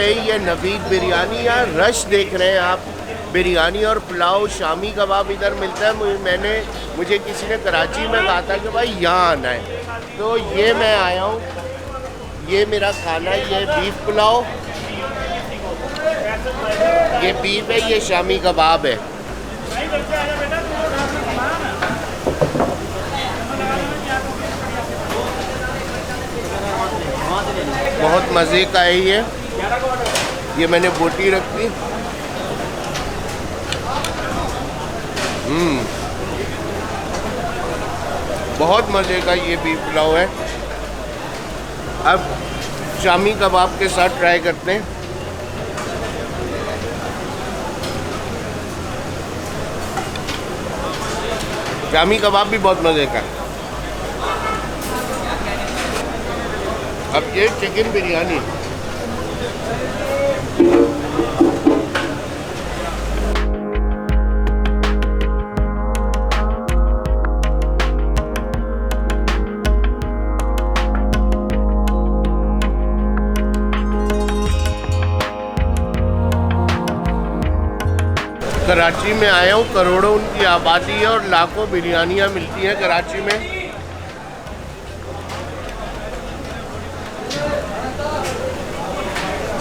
पे ये नवीद बिरयानी, यार रश देख रहे हैं आप। बिरयानी और पुलाव, शामी कबाब इधर मिलता है। मुझे किसी ने कराची में कहा था कि भाई यहाँ आना है, तो ये मैं आया हूँ। ये मेरा खाना, ये बीफ पुलाव, ये बीफ है, ये शामी कबाब है। बहुत मज़े का है ये मैंने बोटी रख दी। बहुत मज़े का ये बीफ पुलाव है। अब शामी कबाब के साथ ट्राई करते हैं। शामी कबाब भी बहुत मज़े का है। अब ये चिकन बिरयानी, कराची में आया हूँ। करोड़ों उनकी आबादी है और लाखों बिरयानियाँ मिलती हैं कराची में।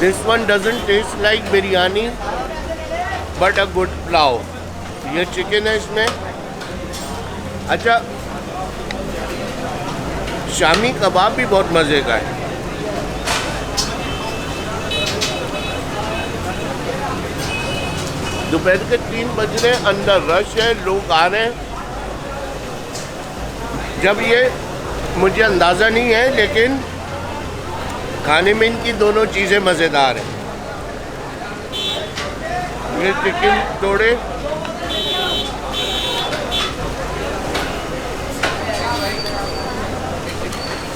This one doesn't taste like biryani, but a good pulao. ये चिकन है इसमें। अच्छा, शामी कबाब भी बहुत मज़े का है। दोपहर के 3 बज रहे, अंदर रश है, लोग आ रहे हैं। जब ये मुझे अंदाज़ा नहीं है, लेकिन खाने में इनकी दोनों चीज़ें मज़ेदार हैं। ये चिकन तोड़े,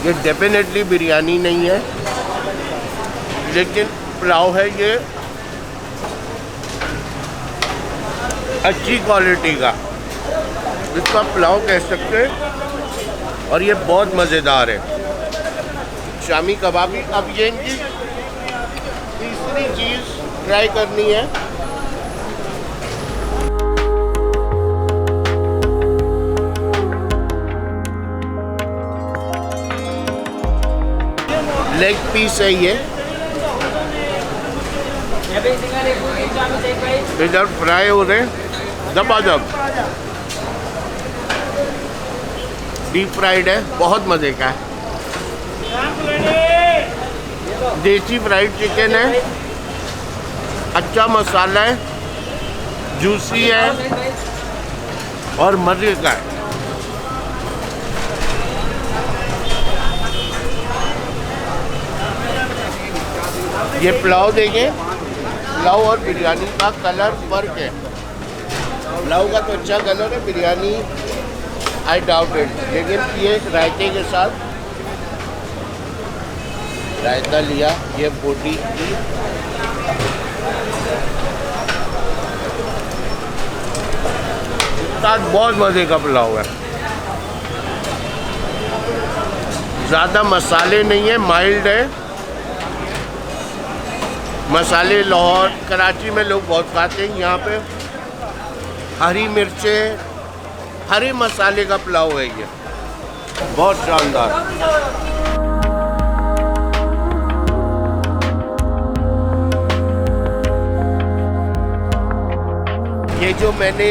ये डेफिनेटली बिरयानी नहीं है, लेकिन पुलाव है ये अच्छी क्वालिटी का, इसका पुलाव कह सकते हैं। और ये बहुत मज़ेदार है। शामी कबाबी। अब ये इनकी तीसरी चीज़ ट्राई करनी है। लेग पीस है ये, इधर फ्राई हो रहे दबादब, डीप फ्राइड है, बहुत मज़े का है। देसी फ्राइड चिकन है, अच्छा मसाला है, जूसी है और मज़े का है। ये पुलाव देखें, पुलाव और बिरयानी का कलर फर्क है। पुलाव का तो अच्छा कलर है, बिरयानी आई डाउट इट। लेकिन ये रायते के साथ रायता लिया, ये बोटी की साथ बहुत मज़े का पुलाव है। ज़्यादा मसाले नहीं है, माइल्ड है। मसाले लाहौर कराची में लोग बहुत खाते हैं, यहाँ पे हरी मिर्चें, हरे मसाले का पुलाव है ये, बहुत शानदार। ये जो मैंने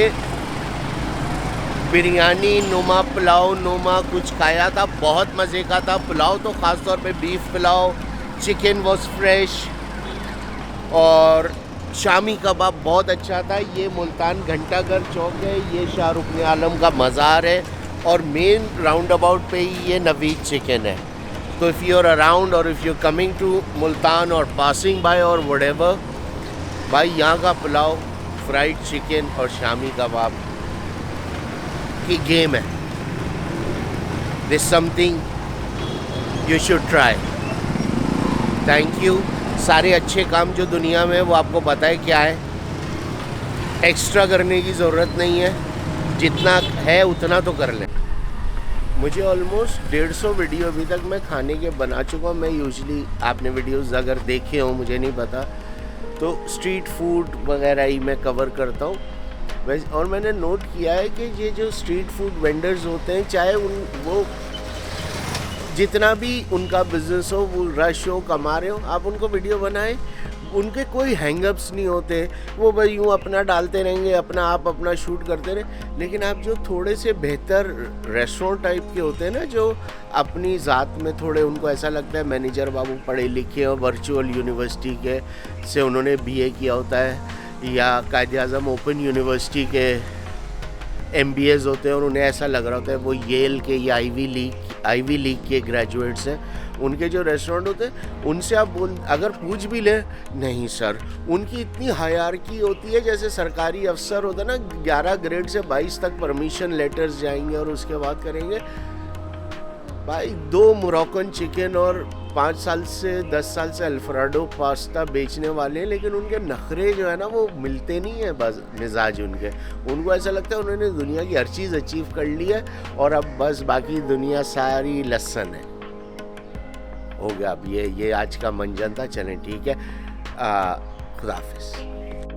बिरयानी नुमा पुलाव नुमा कुछ खाया था, बहुत मज़े का था। पुलाव तो ख़ास तौर पे beef pulao, chicken was fresh और शामी कबाब बहुत अच्छा था। ये मुल्तान घंटाघर चौक है, ये शाहरुख ने आलम का मज़ार है और मेन राउंड अबाउट पे ही ये नवीद चिकन है। तो इफ़ यू आर अराउंड और if you coming to Multan और पासिंग बाय और व्हाटएवर, भाई यहाँ का पुलाव, फ्राइड चिकन और शामी कबाब की गेम है। This something you should try. Thank you. सारे अच्छे काम जो दुनिया में वो आपको पता है क्या है, एक्स्ट्रा करने की ज़रूरत नहीं है, जितना है उतना तो कर लें। मुझे ऑलमोस्ट 150 वीडियो अभी तक मैं खाने के बना चुका हूँ। मैं यूजली, आपने वीडियोस अगर देखे हो मुझे नहीं पता, तो स्ट्रीट फूड वगैरह ही मैं कवर करता हूँ वैसे। और मैंने नोट किया है कि ये जो स्ट्रीट फूड वेंडर्स होते हैं, चाहे वो जितना भी उनका बिजनेस हो, वो रश हो, कमा रहे हो, आप उनको वीडियो बनाएं, उनके कोई हैंगअप्स नहीं होते। वो भाई यूँ अपना डालते रहेंगे, अपना शूट करते रहे। लेकिन आप जो थोड़े से बेहतर रेस्टोरेंट टाइप के होते हैं ना, जो अपनी ज़ात में थोड़े, उनको ऐसा लगता है मैनेजर बाबू पढ़े लिखे और वर्चुअल यूनिवर्सिटी के से उन्होंने बीए किया होता है, या कायदे आज़म ओपन यूनिवर्सिटी के MBAs होते हैं और उन्हें ऐसा लग रहा होता है वो येल के या आईवी लीग के ग्रेजुएट्स हैं। उनके जो रेस्टोरेंट होते हैं, उनसे आप अगर पूछ भी लें, नहीं सर, उनकी इतनी हायरार्की होती है जैसे सरकारी अफसर होता है ना, 11 ग्रेड से 22 तक परमिशन लेटर्स जाएंगे और उसके बाद करेंगे। भाई 2 मोरक्कन चिकन और 5 साल से 10 साल से अल्फ्रेडो पास्ता बेचने वाले हैं, लेकिन उनके नखरे जो है ना वो मिलते नहीं है। बस मिजाज उनको ऐसा लगता है उन्होंने दुनिया की हर चीज़ अचीव कर ली है और अब बस बाकी दुनिया सारी लसन है। हो गया। अब ये आज का मंजन था। चलें ठीक है, खुदा हाफिज़।